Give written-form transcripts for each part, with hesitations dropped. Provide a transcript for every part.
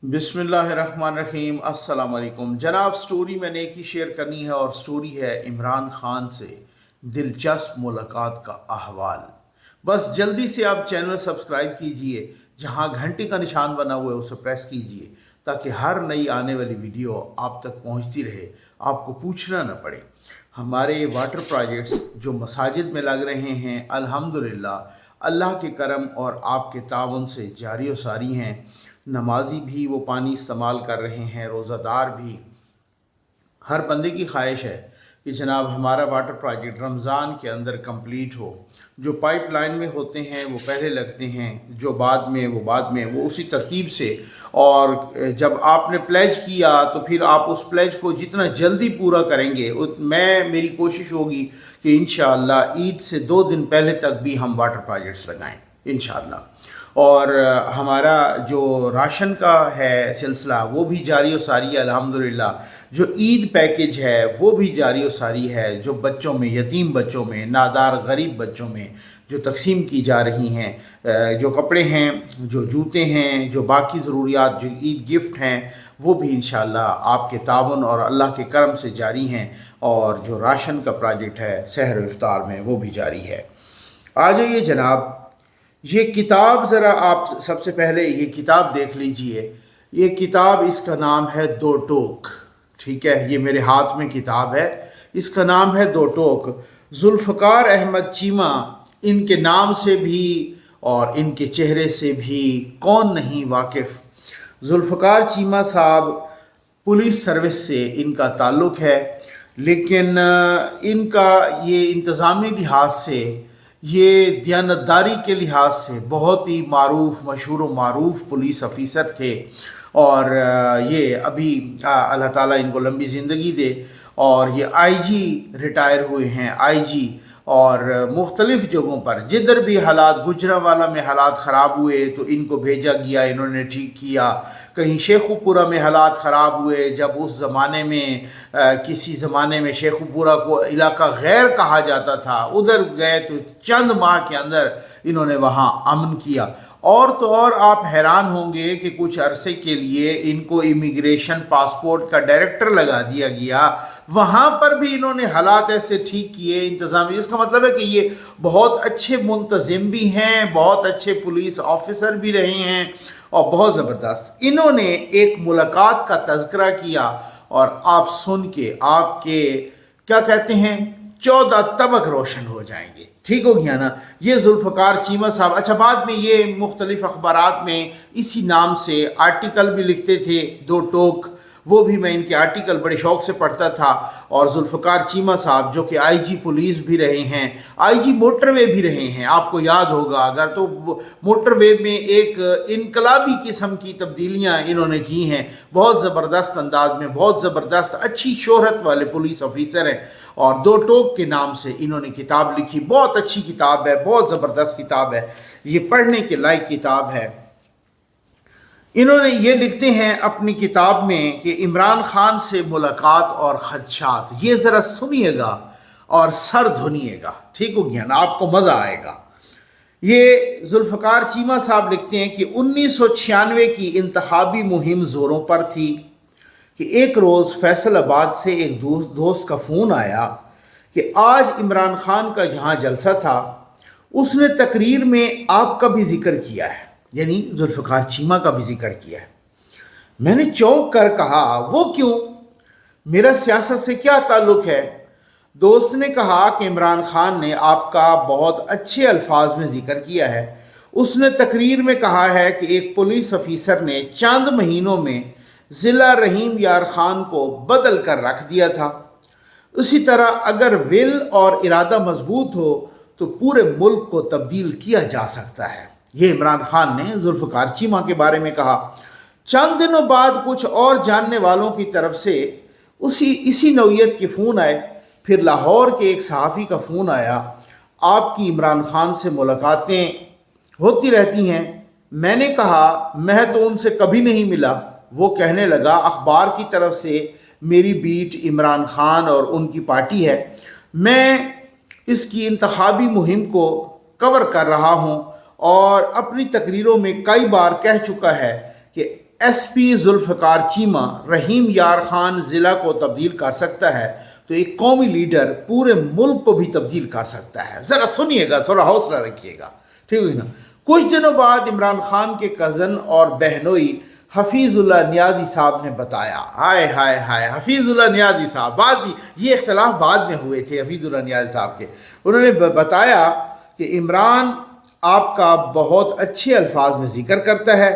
बिस्मिल्लाहिर्रहमानिर्रहीम। अस्सलाम वालेकुम जनाब। स्टोरी मैंने एक ही शेयर करनी है और स्टोरी है इमरान खान से दिलचस्प मुलाकात का अहवाल। बस जल्दी से आप चैनल सब्सक्राइब कीजिए, जहां घंटी का निशान बना हुआ है उसे प्रेस कीजिए ताकि हर नई आने वाली वीडियो आप तक पहुंचती रहे, आपको पूछना न पड़े। हमारे वाटर प्रोजेक्ट्स जो मसाजिद में लग रहे हैं, अल्हम्दुलिल्लाह अल्लाह के करम और आपके तावन से जारी व सारी हैं। नमाजी भी वो पानी इस्तेमाल कर रहे हैं, रोज़ादार भी। हर बंदे की ख्वाहिश है कि जनाब हमारा वाटर प्रोजेक्ट रमज़ान के अंदर कंप्लीट हो। जो पाइपलाइन में होते हैं वो पहले लगते हैं, जो बाद में वो उसी तरतीब से। और जब आपने प्लेज किया तो फिर आप उस प्लेज को जितना जल्दी पूरा करेंगे, मेरी कोशिश होगी कि इंशाअल्लाह ईद से 2 दिन पहले तक भी हम वाटर प्रोजेक्ट्स लगाएं इंशाअल्लाह। और हमारा जो राशन का है सिलसिला वो भी जारी और सारी है अल्हम्दुलिल्लाह। जो ईद पैकेज है वो भी जारी और सारी है। जो बच्चों में, यतीम बच्चों में, नादार गरीब बच्चों में जो तकसीम की जा रही हैं, जो कपड़े हैं, जो जूते हैं, जो बाकी ज़रूरियात, जो ईद गिफ्ट हैं, वो भी इंशाअल्लाह आपके तावन और अल्लाह के करम से जारी हैं। और जो राशन का प्रोजेक्ट है सहर इफ्तार में वो भी जारी है। आ जाइए जनाब, ये किताब ज़रा आप सबसे पहले ये किताब देख लीजिए। ये किताब, इसका नाम है दो टोक। ठीक है, ये मेरे हाथ में किताब है, इसका नाम है दो टोक। जुल्फ़कार अहमद चीमा, इनके नाम से भी और इनके चेहरे से भी कौन नहीं वाकिफ़। जुल्फ़कार चीमा साहब पुलिस सर्विस से इनका ताल्लुक़ है, लेकिन इनका ये इंतज़ामी लिहाज से, ये दियानतदारी के लिहाज से बहुत ही मशहूर व मारूफ पुलिस अफीसर थे। और ये अभी अल्लाह ताला इनको लंबी ज़िंदगी दे। और ये आईजी रिटायर हुए हैं, आईजी। और मुख्तलिफ़ जगहों पर जिधर भी हालात, गुजरांवाला में हालात ख़राब हुए तो इनको भेजा गया, इन्होंने ठीक किया। कहीं शेखुपुरा में हालात ख़राब हुए, जब उस ज़माने में किसी ज़माने में शेखुपुरा को इलाका गैर कहा जाता था, उधर गए तो चंद माह के अंदर इन्होंने वहाँ अमन किया। और तो और आप हैरान होंगे कि कुछ अरसे के लिए इनको इमिग्रेशन पासपोर्ट का डायरेक्टर लगा दिया गया। वहाँ पर भी इन्होंने हालात ऐसे ठीक किए, इंतज़ामी। इसका मतलब है कि ये बहुत अच्छे मुंतज़िम भी हैं, बहुत अच्छे पुलिस ऑफिसर भी रहे हैं और बहुत ज़बरदस्त। इन्होंने एक मुलाकात का तज़किरा किया और आप सुन के आपके क्या कहते हैं 14 तबक रोशन हो जाएंगे। ठीक हो गया ना। ये जुल्फ़कार चीमा साहब, अच्छा बाद में ये मुख्तलिफ़ अखबारात में इसी नाम से आर्टिकल भी लिखते थे, दो टोक। वो भी मैं इनके आर्टिकल बड़े शौक़ से पढ़ता था। और जुल्फ़कार चीमा साहब जो कि आईजी पुलिस भी रहे हैं, आईजी मोटरवे भी रहे हैं। आपको याद होगा अगर तो मोटरवे में एक इनकलाबी किस्म की तब्दीलियाँ इन्होंने की हैं। बहुत ज़बरदस्त अंदाज में, बहुत ज़बरदस्त अच्छी शोहरत वाले पुलिस ऑफिसर हैं। और दो टोक के नाम से इन्होंने किताब लिखी, बहुत अच्छी किताब है, बहुत ज़बरदस्त किताब है, ये पढ़ने के लायक किताब है। इन्होंने ये लिखते हैं अपनी किताब में कि इमरान खान से मुलाकात और ख़दशात। ये ज़रा सुनिएगा और सर धुनिएगा। ठीक हो गया ना, आपको मज़ा आएगा। ये जुल्फ़कार चीमा साहब लिखते हैं कि 1996 की इंतखाबी मुहिम ज़ोरों पर थी कि एक रोज़ फैसलाबाद से एक दोस्त का फ़ोन आया कि आज इमरान खान का जहाँ जलसा था उसने तकरीर में आपका भी जिक्र किया है, यानी जुल्फ़कार चीमा का भी जिक्र किया है। मैंने चौंक कर कहा, वो क्यों, मेरा सियासत से क्या ताल्लुक़ है। दोस्त ने कहा कि इमरान खान ने आपका बहुत अच्छे अल्फाज में जिक्र किया है। उसने तकरीर में कहा है कि एक पुलिस अफीसर ने चंद महीनों में ज़िला रहीम यार खान को बदल कर रख दिया था। उसी तरह अगर विल और इरादा मजबूत हो तो पूरे मुल्क को तब्दील किया जा सकता है। ये इमरान खान ने जुल्फ़कार चीमा के बारे में कहा। चंद दिनों बाद कुछ और जानने वालों की तरफ से इसी नौइयत के फ़ोन आए। फिर लाहौर के एक सहाफ़ी का फ़ोन आया, आपकी इमरान खान से मुलाकातें होती रहती हैं। मैंने कहा मैं तो उनसे कभी नहीं मिला। वो कहने लगा, अखबार की तरफ से मेरी बीट इमरान खान और उनकी पार्टी है। मैं इसकी इंतखाबी मुहिम को कवर कर रहा हूँ और अपनी तकरीरों में कई बार कह चुका है कि SP जुल्फ़िकार चीमा रहीम यार खान ज़िला को तब्दील कर सकता है तो एक कौमी लीडर पूरे मुल्क को भी तब्दील कर सकता है। ज़रा सुनिएगा, थोड़ा हौसला रखिएगा, ठीक है ना। कुछ दिनों बाद इमरान खान के कज़न और बहनोई हफीज़ुल्लाह नियाज़ी साहब ने बताया, हाय हाय हाय, हफीज़ुल्लाह नियाज़ी साहब, बाद में ये इख्तलाफ बाद में हुए थे हफीज़ुल्लाह नियाज़ी साहब के, उन्होंने बताया कि इमरान आपका बहुत अच्छे अल्फाज में ज़िक्र करता है,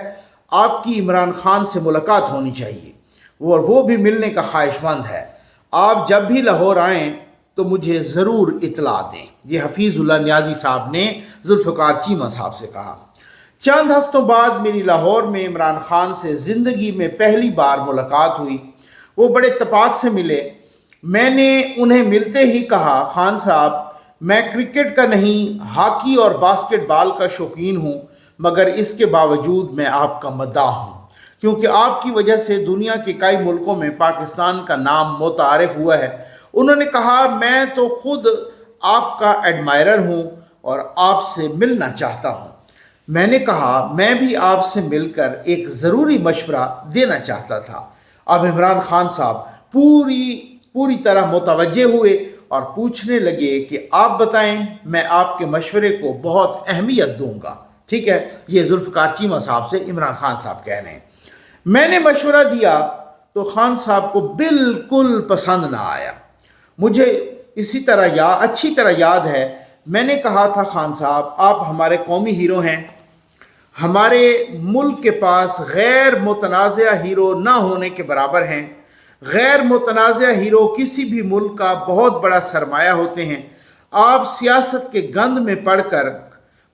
आपकी इमरान खान से मुलाकात होनी चाहिए और वो भी मिलने का ख्वाहिशमंद है। आप जब भी लाहौर आएँ तो मुझे ज़रूर इतला दें। ये हफीज़ुल्लाह नियाज़ी साहब ने जुल्फ़िकार चीमा साहब से कहा। चंद हफ्तों बाद मेरी लाहौर में इमरान खान से ज़िंदगी में पहली बार मुलाकात हुई। वो बड़े इत्तेफाक से मिले। मैंने उन्हें मिलते ही कहा, खान साहब, मैं क्रिकेट का नहीं, हॉकी और बास्केटबॉल का शौकीन हूँ, मगर इसके बावजूद मैं आपका मद्दाह हूँ, क्योंकि आपकी वजह से दुनिया के कई मुल्कों में पाकिस्तान का नाम मुतारिफ हुआ है। उन्होंने कहा, मैं तो खुद आपका एडमायरर हूँ और आपसे मिलना चाहता हूँ। मैंने कहा, मैं भी आपसे मिलकर एक ज़रूरी मशवरा देना चाहता था। अब इमरान खान साहब पूरी तरह मुतवज्जे हुए और पूछने लगे कि आप बताएं, मैं आपके मशवरे को बहुत अहमियत दूंगा। ठीक है, ये जुल्फ़िकार चीमा साहब से इमरान खान साहब कह रहे हैं। मैंने मशवरा दिया तो खान साहब को बिल्कुल पसंद ना आया। मुझे अच्छी तरह याद है, मैंने कहा था, खान साहब, आप हमारे कौमी हीरो हैं। हमारे मुल्क के पास गैर मुतनाज़ा हीरो ना होने के बराबर हैं। गैर मुतनाज़ा हीरो किसी भी मुल्क का बहुत बड़ा सरमाया होते हैं। आप सियासत के गंद में पड़कर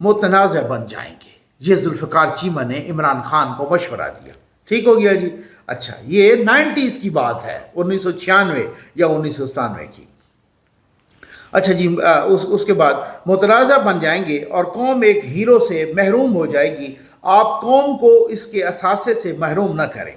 मुतनाज़ा बन जाएंगे। ये जुल्फ़िकार चीमा ने इमरान खान को मशवरा दिया। ठीक हो गया जी। अच्छा, ये 90s की बात है, 1996 या 1997 की। अच्छा जी, उसके बाद मुतनाज़ा बन जाएंगे और कौम एक हीरो से महरूम हो जाएगी। आप कौम को इसके असासे से महरूम न करें।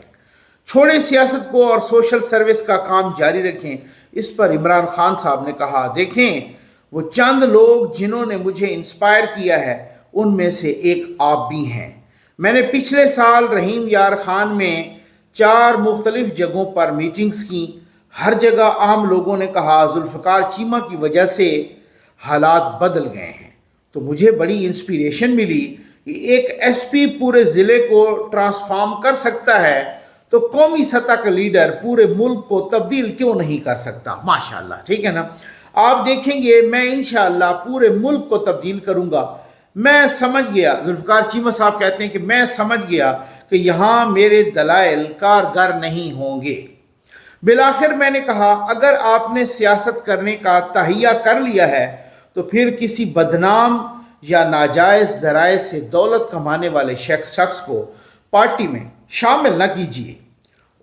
छोड़े सियासत को और सोशल सर्विस का काम जारी रखें। इस पर इमरान खान साहब ने कहा, देखें, वो चंद लोग जिन्होंने मुझे इंस्पायर किया है, उनमें से एक आप भी हैं। मैंने पिछले साल रहीम यार खान में 4 मुख्तलिफ जगहों पर मीटिंग्स की। हर जगह आम लोगों ने कहा, जुल्फ़िकार चीमा की वजह से हालात बदल गए हैं। तो मुझे बड़ी इंस्पिरेशन मिली कि एक SP पूरे ज़िले को ट्रांसफॉर्म कर सकता है, तो कौमी सतह का लीडर पूरे मुल्क को तब्दील क्यों नहीं कर सकता। माशाअल्लाह, ठीक है ना। आप देखेंगे, मैं इंशाअल्लाह पूरे मुल्क को तब्दील करूँगा। मैं समझ गया, जुल्फ़िकार चीमा साहब कहते हैं कि मैं समझ गया कि यहाँ मेरे दलाइल कारगर नहीं होंगे। बिलाखिर मैंने कहा, अगर आपने सियासत करने का तहिया कर लिया है तो फिर किसी बदनाम या नाजायज़ ज़राए से दौलत कमाने वाले शख्स को पार्टी में शामिल न कीजिए।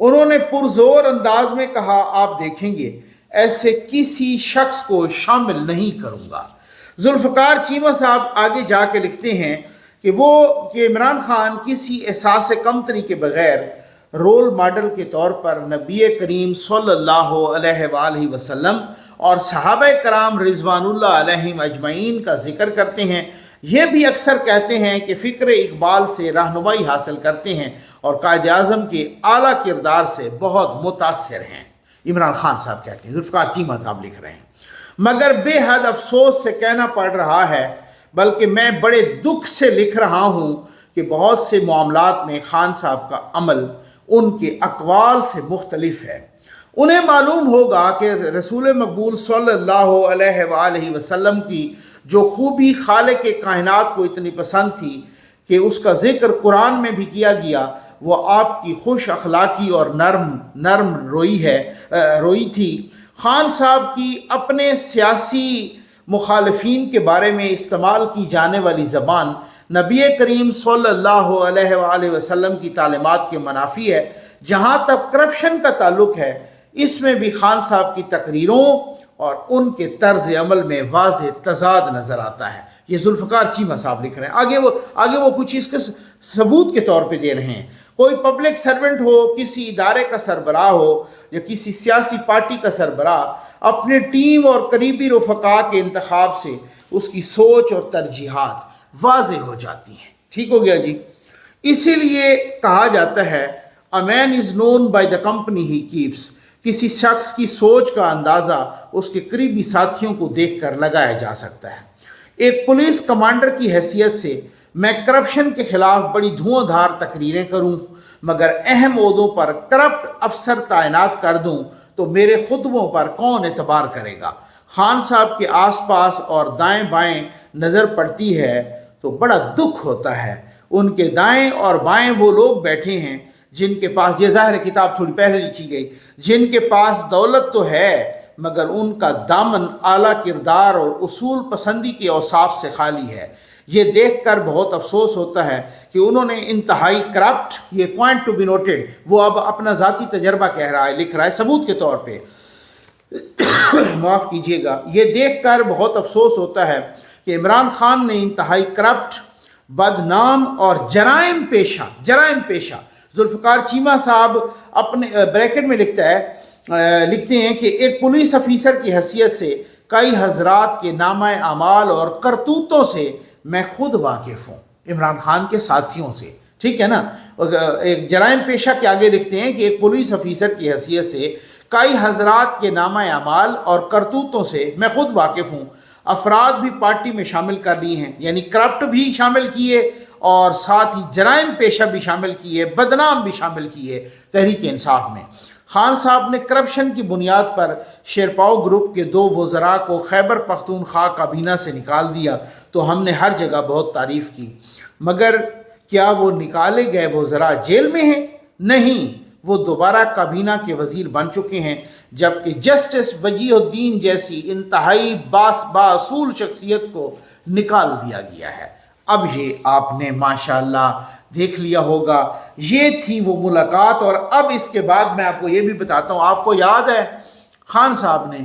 उन्होंने पुरजोर अंदाज में कहा, आप देखेंगे, ऐसे किसी शख्स को शामिल नहीं करूँगा। जुल्फ़िकार चीमा साहब आगे जाके लिखते हैं कि इमरान खान किसी एहसास कमतरी के बग़ैर रोल मॉडल के तौर पर नबी करीम सल्लल्लाहु अलैहि वसल्लम और सहाबा कराम रिज़वानुल्लाह अलैहिम अजमईन का जिक्र करते हैं। ये भी अक्सर कहते हैं कि फ़िक्र इकबाल से रहनुमाई हासिल करते हैं और कायद आज़म के आला किरदार से बहुत मुतासिर हैं। इमरान खान साहब कहते हैं, जुल्फ़िकार चीमा साहब लिख रहे हैं। मगर बेहद अफसोस से कहना पड़ रहा है, बल्कि मैं बड़े दुख से लिख रहा हूँ कि बहुत से मामलात में खान साहब का अमल उनके अक़वाल से मुख्तलिफ है। उन्हें मालूम होगा कि रसूल मकबूल सल्लल्लाहु अलैहि वसल्लम की जो खूबी खालिक के कायनात को इतनी पसंद थी कि उसका ज़िक्र कुरान में भी किया गया, वो आपकी खुश अखलाकी और नरम रोई थी। खान साहब की अपने सियासी मुखालिफिन के बारे में इस्तेमाल की जाने वाली ज़बान नबी करीम सल्लल्लाहु अलैहि वसल्लम की तालीमात के मुनाफी है। जहाँ तक करप्शन का ताल्लुक़ है, इसमें भी खान साहब की तकरीरों और उनके तर्ज अमल में वाज़ेह तज़ाद नज़र आता है। ये जुल्फ़िकार चीमा साहब लिख रहे हैं। आगे वो कुछ इसके सबूत के तौर पे दे रहे हैं। कोई पब्लिक सर्वेंट हो, किसी इदारे का सरबराह हो या किसी सियासी पार्टी का सरबराह, अपने टीम और करीबी रफ़का के इंतखाब से उसकी सोच और तरजीहात वाज़ेह हो जाती हैं। ठीक हो गया जी। اسی لیے کہا جاتا ہے a man is known by the company he keeps. کسی شخص کی سوچ کا اندازہ اس کے قریبی ساتھیوں کو دیکھ کر لگایا جا سکتا ہے۔ ایک پولیس کمانڈر کی حیثیت سے میں کرپشن کے خلاف بڑی دھواں دھار تقریریں کروں، مگر اہم عہدوں پر کرپٹ افسر تعینات کر دوں تو میرے خطبوں پر کون اعتبار کرے گا؟ خان صاحب کے آس پاس اور دائیں بائیں نظر پڑتی ہے تو بڑا دکھ ہوتا ہے۔ ان کے دائیں اور بائیں وہ لوگ بیٹھے ہیں جن کے پاس، یہ ظاہر کتاب تھوڑی پہلے لکھی گئی، جن کے پاس دولت تو ہے مگر ان کا دامن اعلیٰ کردار اور اصول پسندی کے اوصاف سے خالی ہے۔ یہ دیکھ کر بہت افسوس ہوتا ہے کہ انہوں نے انتہائی کرپٹ، یہ پوائنٹ ٹو بی نوٹڈ، وہ اب اپنا ذاتی تجربہ کہہ رہا ہے، لکھ رہا ہے ثبوت کے طور پہ، معاف کیجیے گا، یہ دیکھ کر بہت افسوس ہوتا ہے کہ عمران خان نے انتہائی کرپٹ، بدنام اور جرائم پیشہ ذوالفقار چیمہ صاحب اپنے بریکٹ میں لکھتے ہیں کہ ایک پولیس افیسر کی حیثیت سے کئی حضرات کے نامہ اعمال اور کرتوتوں سے میں خود واقف ہوں، عمران خان کے ساتھیوں سے، ٹھیک ہے نا۔ ایک جرائم پیشہ کے آگے لکھتے ہیں کہ ایک پولیس افیسر کی حیثیت سے کئی حضرات کے نامہ اعمال اور کرتوتوں سے میں خود واقف ہوں۔ افراد بھی پارٹی میں شامل کر لیے ہیں، یعنی کرپٹ بھی شامل کیے اور ساتھ ہی جرائم پیشہ بھی شامل کیے، بدنام بھی شامل کیے تحریک انصاف میں۔ خان صاحب نے کرپشن کی بنیاد پر شیرپاؤ گروپ کے 2 وزراء کو خیبر پختونخوا کابینہ سے نکال دیا تو ہم نے ہر جگہ بہت تعریف کی، مگر کیا وہ نکالے گئے وزراء جیل میں ہیں؟ نہیں، وہ دوبارہ کابینہ کے وزیر بن چکے ہیں، جبکہ جسٹس وجیہ الدین جیسی انتہائی بااصول شخصیت کو نکال دیا گیا ہے۔ اب یہ آپ نے ماشاءاللہ دیکھ لیا ہوگا، یہ تھی وہ ملاقات۔ اور اب اس کے بعد میں آپ کو یہ بھی بتاتا ہوں، آپ کو یاد ہے خان صاحب نے،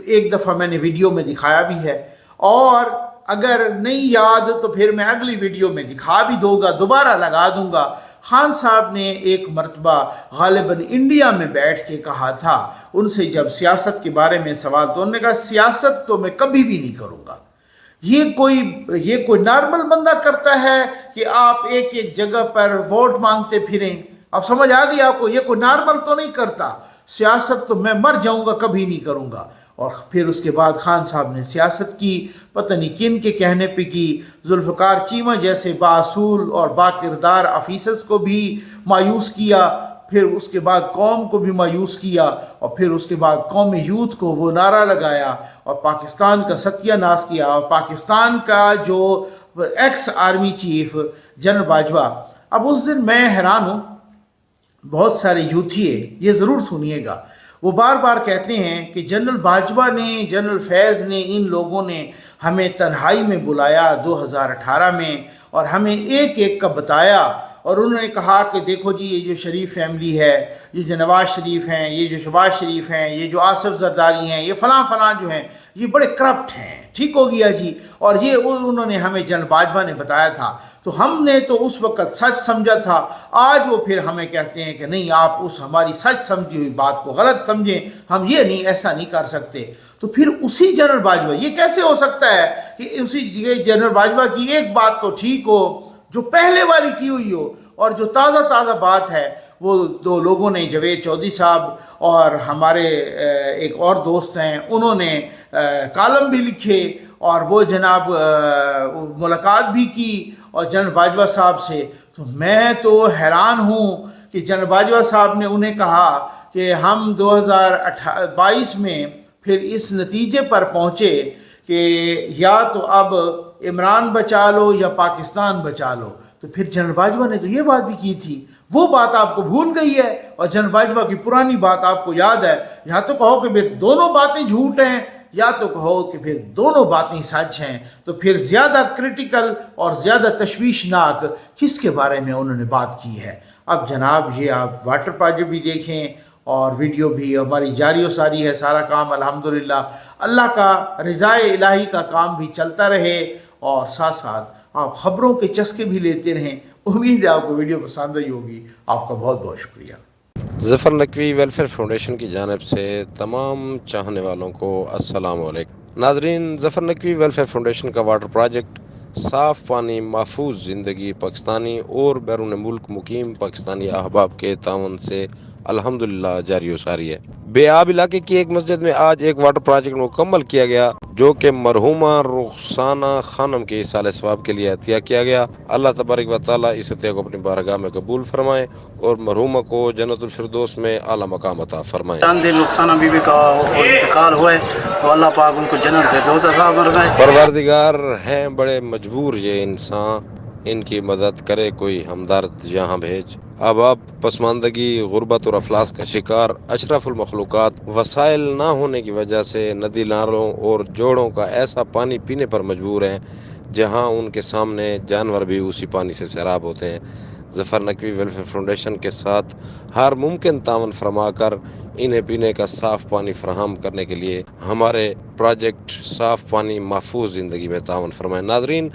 ایک دفعہ میں نے ویڈیو میں دکھایا بھی ہے، اور اگر نہیں یاد تو پھر میں اگلی ویڈیو میں دکھا بھی دوں گا، دوبارہ لگا دوں گا۔ خان صاحب نے ایک مرتبہ غالباً انڈیا میں بیٹھ کے کہا تھا، ان سے جب سیاست کے بارے میں سوال، تو انہوں نے کہا سیاست تو میں کبھی بھی نہیں کروں گا، یہ کوئی نارمل بندہ کرتا ہے کہ آپ ایک جگہ پر ووٹ مانگتے پھریں۔ اب سمجھ آ گئی آپ کو، یہ کوئی نارمل تو نہیں کرتا، سیاست تو میں مر جاؤں گا کبھی نہیں کروں گا۔ اور پھر اس کے بعد خان صاحب نے سیاست کی، پتہ نہیں کن کے کہنے پہ کی، ذوالفقار چیمہ جیسے بااصول اور باکردار آفیسرز کو بھی مایوس کیا، پھر اس کے بعد قوم کو بھی مایوس کیا، اور پھر اس کے بعد قوم یوتھ کو وہ نعرہ لگایا اور پاکستان کا ستیہ ناش کیا، اور پاکستان کا جو x army chief general Bajwa, اب اس دن میں حیران ہوں، بہت سارے یوتھیے یہ ضرور سنیے گا، وہ بار بار کہتے ہیں کہ جنرل باجوہ نے، جنرل فیض نے، ان لوگوں نے ہمیں تنہائی میں بلایا 2018 میں اور ہمیں ایک کا بتایا، اور انہوں نے کہا کہ دیکھو جی، یہ جو شریف فیملی ہے، یہ جو نواز شریف ہیں، یہ جو شہباز شریف ہیں، یہ جو آصف زرداری ہیں، یہ فلاں جو ہیں، یہ بڑے کرپٹ ہیں، ٹھیک ہو گیا جی، اور یہ انہوں نے ہمیں جنرل باجوہ نے بتایا تھا، تو ہم نے تو اس وقت سچ سمجھا تھا، آج وہ پھر ہمیں کہتے ہیں کہ نہیں، آپ اس ہماری سچ سمجھی ہوئی بات کو غلط سمجھیں، ہم یہ نہیں، ایسا نہیں کر سکتے۔ تو پھر اسی جنرل باجوہ، یہ کیسے ہو سکتا ہے کہ اسی جنرل باجوہ کی ایک بات تو ٹھیک ہو جو پہلے والی کی ہوئی ہو، اور جو تازہ بات ہے وہ 2 لوگوں نے، جاوید چودھری صاحب اور ہمارے ایک اور دوست ہیں، انہوں نے کالم بھی لکھے اور وہ جناب ملاقات بھی کی اور جنرل باجوہ صاحب سے، تو میں تو حیران ہوں کہ جنرل باجوہ صاحب نے انہیں کہا کہ ہم 2022 میں پھر اس نتیجے پر پہنچے کہ یا تو اب عمران بچا لو یا پاکستان بچا لو، تو پھر جنرل باجوہ نے تو یہ بات بھی کی تھی، وہ بات آپ کو بھول گئی ہے، اور جنرل باجوہ کی پرانی بات آپ کو یاد ہے، یا تو کہو کہ پھر دونوں باتیں جھوٹ ہیں، یا تو کہو کہ پھر دونوں باتیں سچ ہیں، تو پھر زیادہ کریٹیکل اور زیادہ تشویشناک کس کے بارے میں انہوں نے بات کی ہے؟ اب جناب یہ آپ واٹر پروجیکٹ بھی دیکھیں اور ویڈیو بھی ہماری جاری و ساری ہے، سارا کام الحمدللہ اللہ کا رضا الہی کا کام بھی چلتا رہے، اور ساتھ ساتھ آپ خبروں کے چسکے بھی لیتے رہیں۔ امید ہے آپ کو ویڈیو پسند آئی ہوگی، آپ کا بہت بہت شکریہ۔ ظفر نقوی ویلفیئر فاؤنڈیشن کی جانب سے تمام چاہنے والوں کو السلام علیکم۔ ناظرین، ظفر نقوی ویلفیئر فاؤنڈیشن کا واٹر پروجیکٹ صاف پانی، محفوظ زندگی پاکستانی اور بیرون ملک مقیم پاکستانی احباب کے تعاون سے الحمدللہ جاری و ساری ہے۔ بے آب علاقے کی ایک مسجد میں آج ایک واٹر پروجیکٹ مکمل کیا گیا جو کہ مرحومہ رخسانہ خانم کے ایصال ثواب کے لیے عطیہ کیا گیا۔ اللہ تبارک و تعالیٰ اس عطیہ کو اپنی بارگاہ میں قبول فرمائے اور مرحومہ کو جنت الفردوس میں اعلیٰ مقام عطا فرمائے۔ چند دن رخسانہ بی بی کا انتقال ہوا ہے تو اللہ پاک ان کو جنت الفردوس عطا فرمائے۔ پروردگار ہیں بڑے مجبور یہ انسان، ان کی مدد کرے کوئی ہمدرد یہاں بھیج۔ احباب، پسماندگی، غربت اور افلاس کا شکار اشرف المخلوقات وسائل نہ ہونے کی وجہ سے ندی نالوں اور جوڑوں کا ایسا پانی پینے پر مجبور ہیں جہاں ان کے سامنے جانور بھی اسی پانی سے سیراب ہوتے ہیں۔ ظفر نقوی ویلفیئر فاؤنڈیشن کے ساتھ ہر ممکن تعاون فرما کر انہیں پینے کا صاف پانی فراہم کرنے کے لیے ہمارے پروجیکٹ صاف پانی محفوظ زندگی میں تعاون فرمائیں۔ ناظرین،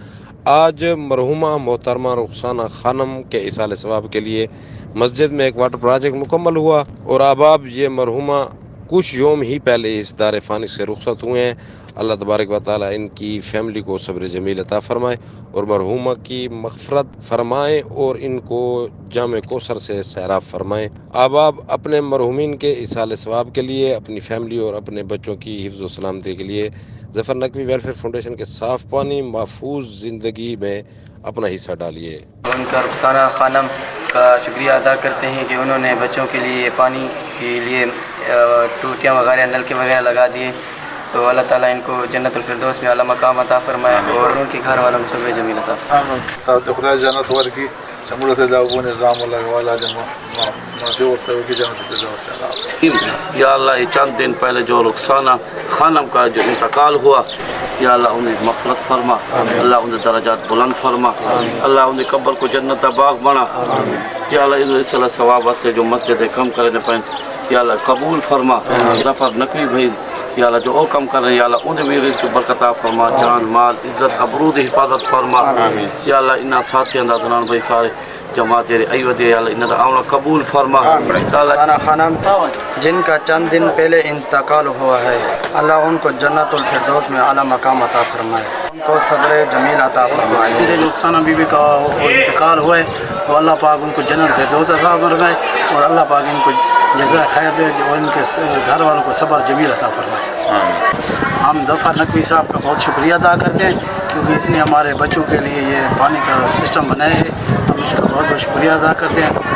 آج مرحومہ محترمہ رخسانہ خانم کے ایصال ثواب کے لیے مسجد میں ایک واٹر پروجیکٹ مکمل ہوا اور احباب، یہ مرحومہ کچھ یوم ہی پہلے اس دار فانی سے رخصت ہوئے ہیں۔ اللہ تبارک و تعالیٰ ان کی فیملی کو صبر جمیل عطا فرمائے اور مرحومہ کی مغفرت فرمائے اور ان کو جام کوثر سے سیراب فرمائے۔ احباب، اپنے مرحومین کے ایصال ثواب کے لیے، اپنی فیملی اور اپنے بچوں کی حفظ و سلامتی کے لیے ظفر نقوی ویلفیئر فاؤنڈیشن کے صاف پانی محفوظ زندگی میں اپنا حصہ ڈالیے۔ ان کا رخسانہ خانم کا شکریہ ادا کرتے ہیں کہ انہوں نے بچوں کے لیے پانی کے لیے ٹوٹیاں وغیرہ نلکے وغیرہ لگا دیے، تو اللہ تعالیٰ ان کو جنت الفردوس میں اعلیٰ مقام عطا فرمائے اور ان کے گھر والوں کو صبر جمیل عطا فرمائے۔ خدا جنت ورکی شمولت دعو نظام اللہ والا معافی وقت کی جنت الفردوس سے۔ یا اللہ، یہ چند دن پہلے جو رخسانہ خانم کا جو انتقال ہوا، یا اللہ انہیں مغفرت فرما، اللہ انہیں درجات بلند فرما، اللہ انہیں قبر کو جنت باغ بنا، یا اللہ انہیں صلاح ثواب سے جو مسجد کم کرنے پائیں، یا اللہ قبول فرما۔ ظفر نقوی بھائی یا اللہ جو او کم کر رہے ہیں، یا اللہ انہیں بھی رزق برکت عطا فرما، جان مال عزت ابرود حفاظت فرما، یا اللہ انہاں ساتھی اندازان بھائی سارے جماعت ایوہ یا اللہ انہاں عمل قبول فرما۔ رخسانہ خانم جن کا چند دن پہلے انتقال ہوا ہے، اللہ ان کو جنت الفردوس میں اعلیٰ مقام عطا فرمائے، ان کو صبر جمیل عطا فرمائے۔ رخسانہ بی بی کا انتقال ہوا ہے تو اللہ پاک ان کو جنت الفردوس عطا فرمائے اور اللہ پاک ان کو جزائے خیر دے اور ان کے گھر والوں کو صبر جمیل عطا فرمائے۔ ہم ظفر نقوی صاحب کا بہت شکریہ ادا کرتے ہیں کیونکہ اس نے ہمارے بچوں کے لیے یہ پانی کا سسٹم بنایا ہے، ہم اس کا بہت بہت شکریہ ادا کرتے ہیں۔